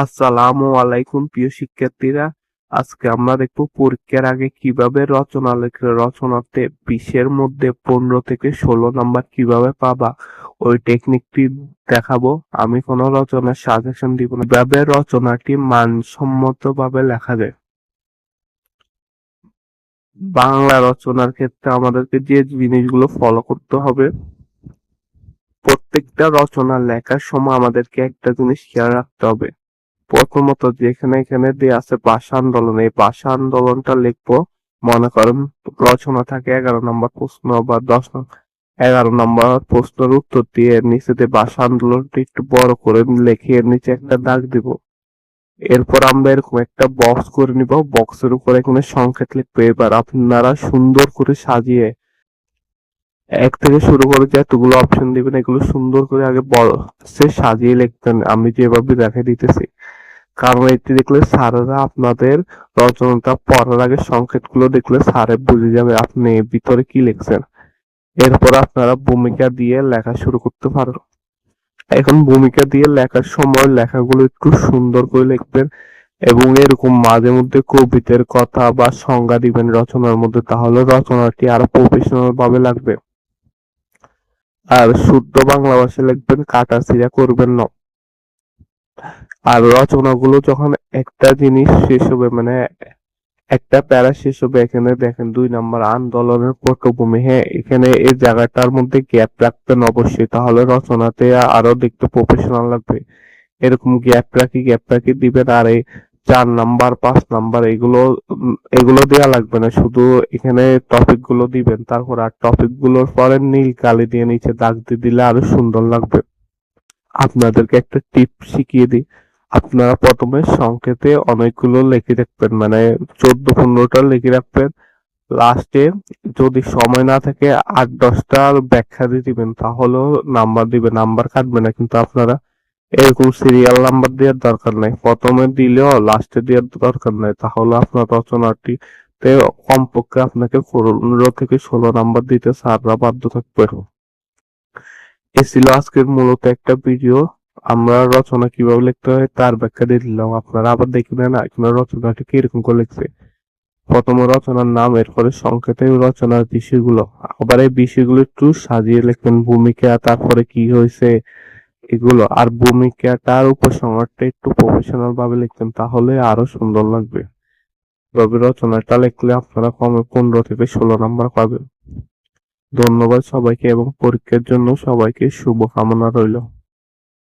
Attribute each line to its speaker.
Speaker 1: আসসালামু আলাইকুম প্রিয় শিক্ষার্থীরা। আজকে আমরা দেখব পরীক্ষার আগে কিভাবে রচনা লেখলে রচনাতে 20-এর মধ্যে 15 থেকে 16 নাম্বার কিভাবে পাবা, ওই টেকনিকটি দেখাবো। আমি কোনো রচনার সাজেশন দিব না, কিভাবে রচনাটি মানসম্মত ভাবে লেখা যায়। বাংলা রচনার ক্ষেত্রে আমাদেরকে যে জিনিসগুলো ফলো করতে হবে, প্রত্যেকটা রচনা লেখার সময় আমাদেরকে একটা জিনিস খেয়াল রাখতে হবে। প্রথমত যেখানে এখানে দেয়া আছে ভাষা আন্দোলন, এই ভাষা আন্দোলনটা লিখবো। মনে করেন রচনা থাকে 11 নম্বর প্রশ্ন বা 11 নম্বর প্রশ্নের উত্তর দিয়ে নিচে দিয়ে ভাষা আন্দোলনটা একটু বড় করে লিখে এর নিচে একটা দাগ দিব। এরপর আমরা এরকম একটা বক্স করে নিব, বক্সের উপরে এখানে সংকেত লিখবো। এবার আপনারা সুন্দর করে সাজিয়ে এক থেকে শুরু করে যতগুলো অপশন দিবেন এগুলো সুন্দর করে আগে বক্সে সাজিয়ে লিখবেন, আমি যেভাবে দেখে দিতেছি। কারণ এটি দেখলে স্যারেরা আপনাদের রচনাটা পড়ার আগে সংকেতগুলো দেখলে স্যারে বুঝে যাবে আপনি ভিতরে কি লিখছেন। এরপর আপনারা ভূমিকা দিয়ে লেখা শুরু করতে পারেন। এখন ভূমিকা দিয়ে লেখার সময় লেখাগুলো একটু সুন্দর করে লিখবেন এবং এরকম মাঝে মধ্যে কবিতার কথা বা সংজ্ঞা দিবেন রচনার মধ্যে, তাহলে রচনাটি আরো প্রফেশনাল ভাবে লাগবে। আর শুদ্ধ বাংলা ভাষায় লিখবেন, কাটাছিড়া করবেন না। আর রচনাগুলো যখন একটা জিনিস শেষ হবে, মানে একটা প্যারা শেষ হবে, এখানে দেখেন 2 নম্বর আন্দোলনের পটভূমি। হ্যাঁ, এখানে এই জায়গাটার মধ্যে গ্যাপ রাখবেন অবশ্যই, তাহলে রচনাতে আরো দেখতে প্রফেশনাল লাগবে। এরকম গ্যাপ রাখি দিবেন। আর এই 4 নাম্বার 5 নাম্বার এগুলো দেওয়া লাগবে না, শুধু এখানে টপিক গুলো দিবেন। তারপর আর টপিক গুলোর পরে নীল কালি দিয়ে নিচে দাগ দিয়ে দিলে আরো সুন্দর লাগবে। আপনাদেরকে একটা টিপ শিখিয়ে দিই, আপনারা প্রথমে সংক্ষেপে অনেকগুলো লিখে রাখবেন, মানে 14-15টা লিখে রাখবেন। লাস্টে যদি সময় না থাকে 8-10টা ব্যাখ্যা দিয়ে দিবেন, তাহলেও নাম্বার দিবে, নাম্বার কাটবে না। কিন্তু আপনারা এরকম সিরিয়াল নাম্বার দেওয়ার দরকার নাই, প্রথমে দিলেও লাস্টে দেওয়ার দরকার নাই, তাহলে আপনার রচনাটিতে কমপক্ষে আপনাকে 15 থেকে 16 নাম্বার দিতে স্যাররা বাধ্য থাকবে। এ ছিল আজকের মূলত একটা ভিডিও। আমরা রচনা কিভাবে লিখতে হয় তার ব্যাখ্যা দিয়ে দিলাম, আপনারা আবার দেখে নেন আপনার রচনাটি কিরকম করে লিখছে। প্রথমে রচনার নাম, এরপরে সংক্ষেপে রচনার বিষয়গুলো, আবার এই বিষয়গুলো একটু সাজিয়ে লিখবেন। ভূমিকা, তারপরে কি হয়েছে এগুলো, আর ভূমিকাটার উপসংহারটা একটু প্রফেশনাল ভাবে লিখবেন, তাহলে আরো সুন্দর লাগবে। তবে রচনাটা লিখলে আপনারা কমে 15 থেকে 16 নাম্বার পাবেন। ধন্যবাদ সবাইকে এবং পরীক্ষার জন্য সবাইকে শুভ কামনা রইল।